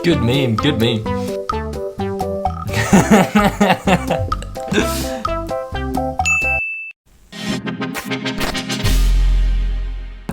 Good meme, good meme.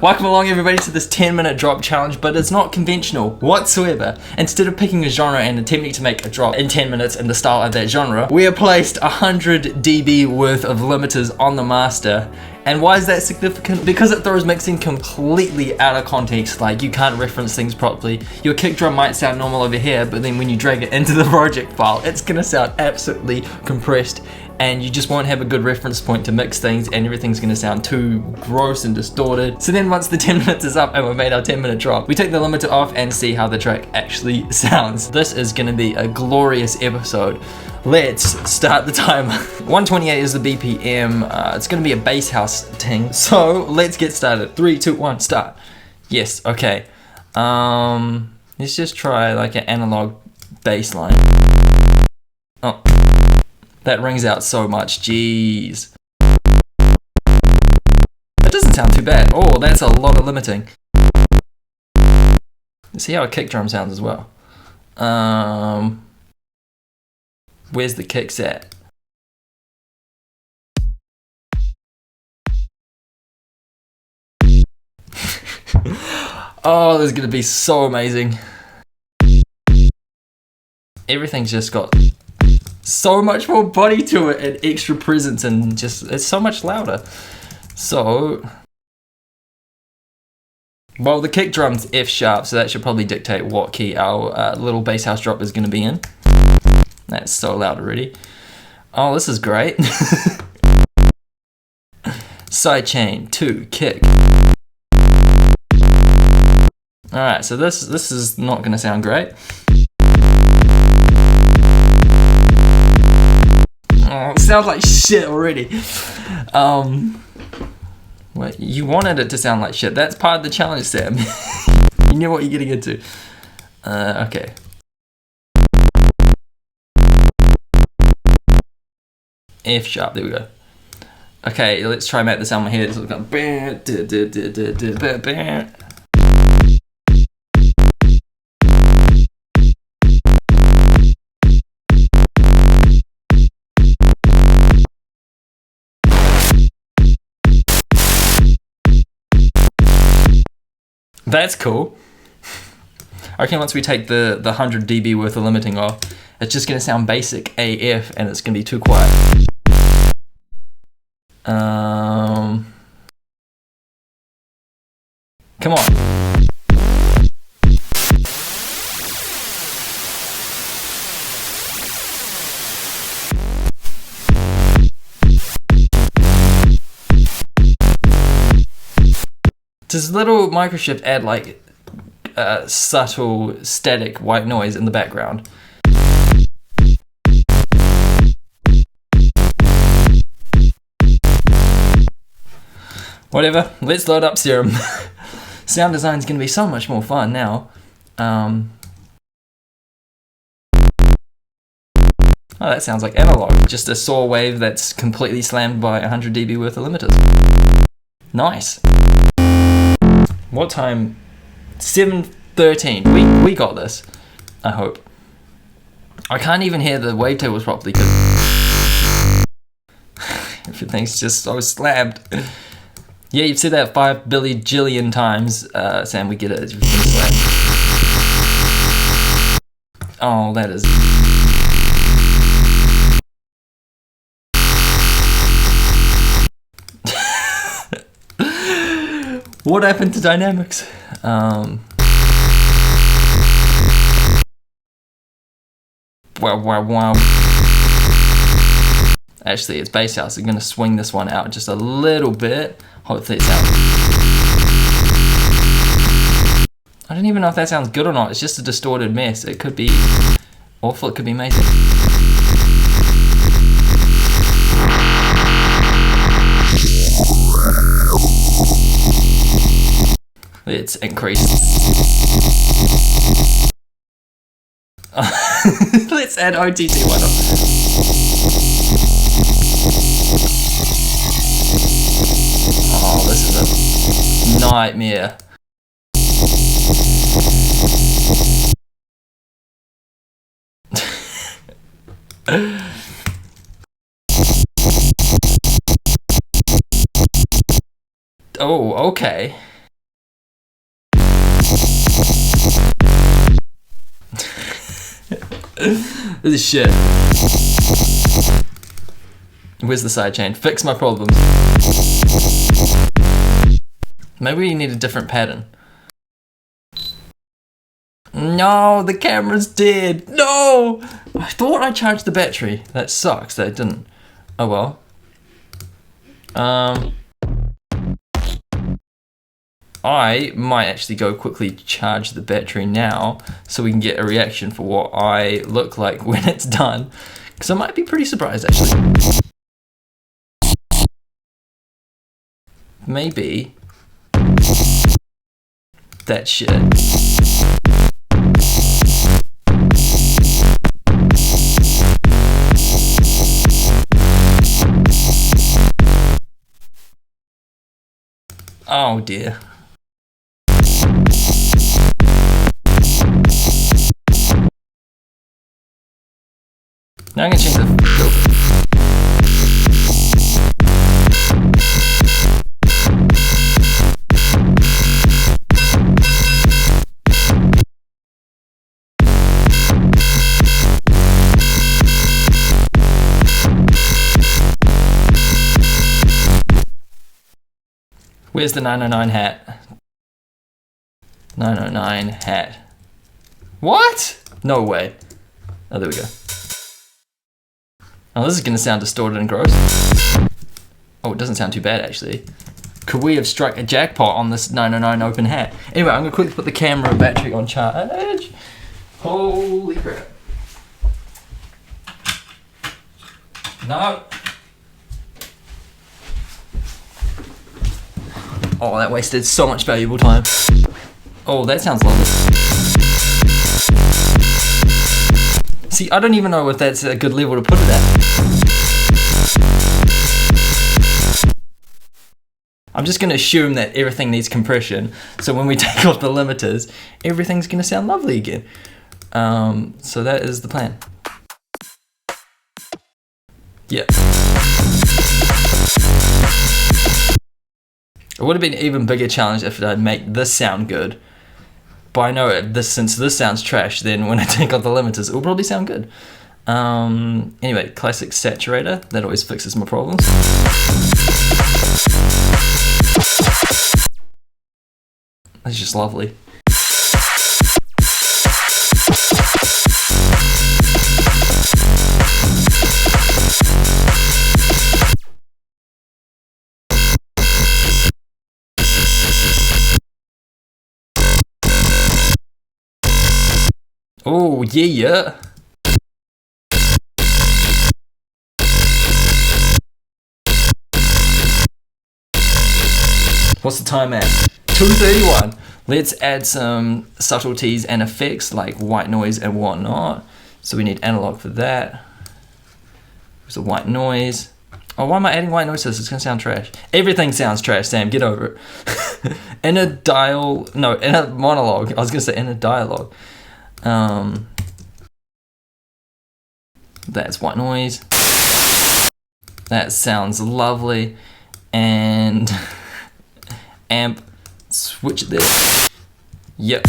Welcome along everybody to this 10-minute drop challenge, but it's not conventional whatsoever. Instead of picking a genre and attempting to make a drop in 10 minutes in the style of that genre, we have placed 100 dB worth of limiters on the master. And why is that significant? Because it throws mixing completely out of context. Like, you can't reference things properly. Your kick drum might sound normal over here, but then when you drag it into the project file, it's gonna sound absolutely compressed, and you just won't have a good reference point to mix things, and everything's gonna sound too gross and distorted. So then once the 10 minutes is up and we've made our 10-minute drop, we take the limiter off and see how the track actually sounds. This is gonna be a glorious episode. Let's start the timer. 128 is the BPM. It's gonna be a bass house ting. So let's get started. 3, 2, 1, start. Yes, okay. Let's just try like an analog bass line. Oh. That rings out so much, jeez. That doesn't sound too bad. Oh, that's a lot of limiting. Let's see how a kick drum sounds as well. Where's the kicks at? Oh, this is gonna be so amazing. Everything's just got so much more body to it and extra presence, and just it's so much louder. So, well, the kick drum's F sharp, so that should probably dictate what key our little bass house drop is going to be in. That's so loud already. Oh, this is great. Sidechain 2 kick. All right, so this is not going to sound great. Oh, it sounds like shit already. Wait, you wanted it to sound like shit. That's part of the challenge, Sam. You knew what you're getting into. Okay. F sharp, there we go. Okay, let's try and make the sound in my head. So that's cool. I reckon once we take the 100 dB worth of limiting off, it's just gonna sound basic AF and it's gonna be too quiet. Come on. Does little microshift add like subtle static white noise in the background? Whatever, let's load up Serum. Sound design is going to be so much more fun now. Oh, that sounds like analog, just a saw wave that's completely slammed by 100 dB worth of limiters. Nice. What time? 7:13. We got this. I hope. I can't even hear the wavetables properly because everything's just so slammed. Yeah, you've said that 5 billion times, Sam. We get it. It's slammed. Oh, that is. What happened to dynamics? Wow. Actually, it's bass house. I'm going to swing this one out just a little bit. Hopefully it's out. I don't even know if that sounds good or not. It's just a distorted mess. It could be awful. It could be amazing. Let's increase. Let's add OTT one up. Oh, this is a nightmare. Oh, okay. This is shit. Where's the sidechain? Fix my problems. Maybe we need a different pattern. No, the camera's dead. No! I thought I charged the battery. That sucks that it didn't. Oh well. I might actually go quickly charge the battery now so we can get a reaction for what I look like when it's done. Because I might be pretty surprised actually. Maybe that shit. Oh dear. Now I'm gonna change the filter. Where's the 909 hat? 909 hat. What? No way. Oh, there we go. Oh, this is gonna sound distorted and gross. Oh, it doesn't sound too bad actually. Could we have struck a jackpot on this 909 open hat? Anyway, I'm gonna quickly put the camera battery on charge. Holy crap. No. Oh, that wasted so much valuable time. Oh, that sounds lovely. See, I don't even know if that's a good level to put it at. I'm just going to assume that everything needs compression, so when we take off the limiters, everything's going to sound lovely again. So that is the plan. Yeah. It would have been an even bigger challenge if I'd make this sound good. But I know since this sounds trash, then when I take off the limiters, it will probably sound good. Anyway, classic saturator. That always fixes my problems. It's just lovely. Oh, yeah. What's the time at? 2:31. Let's add some subtleties and effects like white noise and whatnot. So we need analog for that. There's a white noise. Oh, why am I adding white noise to this? It's gonna sound trash. Everything sounds trash, Sam, get over it. Inner monologue. I was gonna say inner dialogue. That's white noise. That sounds lovely. And amp, switch it there. Yep.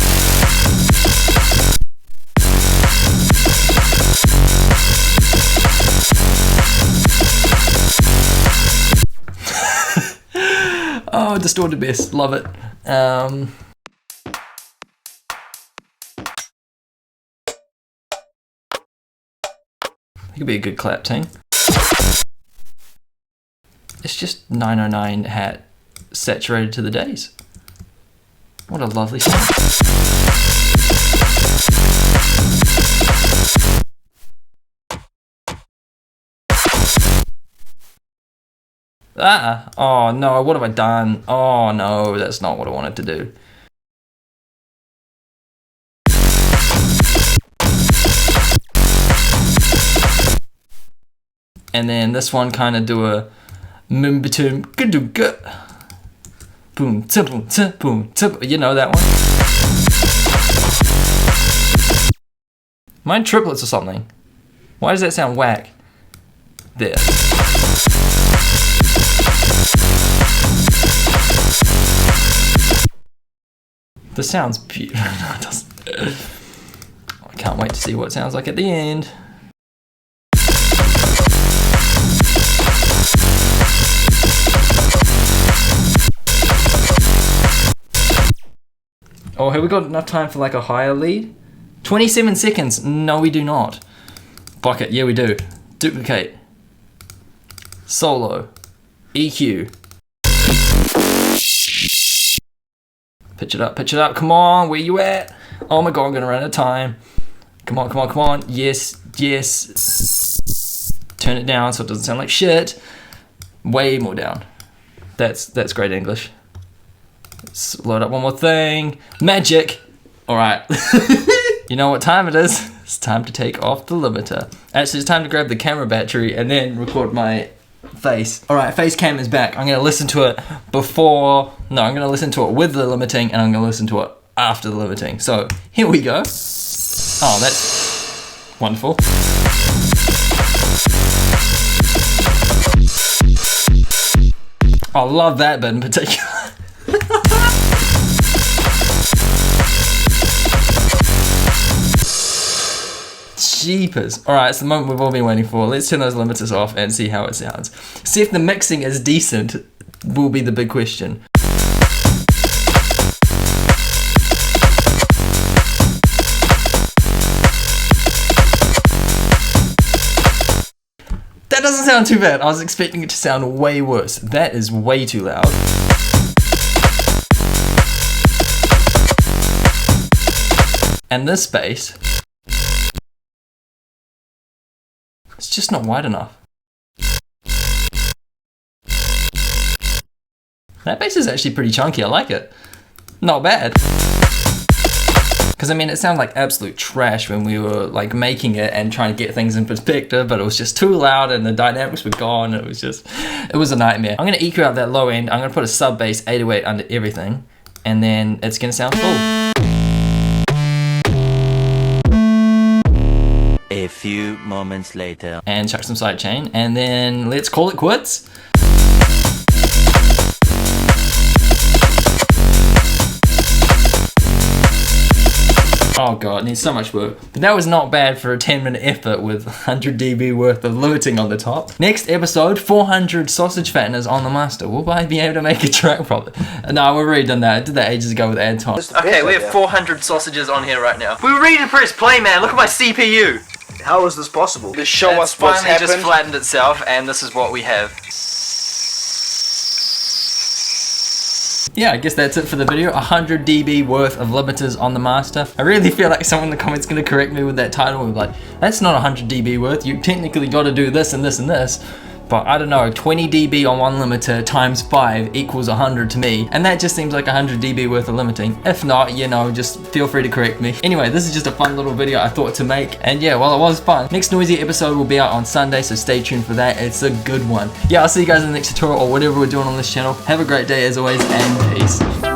Oh, distorted bass, love it. It could be a good clap ting. It's just 909 hat saturated to the days. What a lovely sound. Oh no, what have I done? Oh no, that's not what I wanted to do. And then this one kind of do a boom, boom, you know that one. Mine triplets or something. Why does that sound whack? There. This sounds beautiful. No, it doesn't. I can't wait to see what it sounds like at the end. Oh, have we got enough time for like a higher lead? 27 seconds. No, we do not. Fuck it. Yeah, we do. Duplicate. Solo. EQ. Pitch it up, pitch it up. Come on, where you at? Oh my god, I'm gonna run out of time. Come on, come on, come on. Yes, yes. Turn it down so it doesn't sound like shit. Way more down. That's great English. Let's load up one more thing. Magic. All right. You know what time it is? It's time to take off the limiter. Actually, it's time to grab the camera battery and then record my face. All right, face cam is back. I'm gonna listen to it before. No, I'm gonna listen to it with the limiting, and I'm gonna listen to it after the limiting. So here we go. Oh, that's wonderful. I love that bit in particular. Jeepers. Alright, it's the moment we've all been waiting for. Let's turn those limiters off and see how it sounds. See if the mixing is decent will be the big question. That doesn't sound too bad. I was expecting it to sound way worse. That is way too loud. And this bass, it's just not wide enough. That bass is actually pretty chunky, I like it. Not bad. Because I mean, it sounded like absolute trash when we were like making it and trying to get things in perspective, but it was just too loud and the dynamics were gone. It was a nightmare. I'm gonna EQ out that low end. I'm gonna put a sub bass 808 under everything, and then it's gonna sound full. A few moments later. And chuck some sidechain, and then let's call it quits. Oh god, it needs so much work. But that was not bad for a 10-minute effort with 100 dB worth of limiting on the top. Next episode, 400 sausage fatteners on the master. Will I be able to make a track probably? No, we've already done that. I did that ages ago with Anton. Okay, we have 400 sausages on here right now. We were ready to press play, man. Look at my CPU. How is this possible? Just show us what's happened. It's finally just flattened itself, and this is what we have. Yeah, I guess that's it for the video. 100 dB worth of limiters on the master. I really feel like someone in the comments is gonna correct me with that title and be like, that's not 100 dB worth. You technically gotta do this and this and this. But I don't know, 20 dB on one limiter times 5 equals 100 to me. And that just seems like 100 dB worth of limiting. If not, you know, just feel free to correct me. Anyway, this is just a fun little video I thought to make. And yeah, well, it was fun. Next Noisy episode will be out on Sunday, so stay tuned for that. It's a good one. Yeah, I'll see you guys in the next tutorial or whatever we're doing on this channel. Have a great day as always, and peace.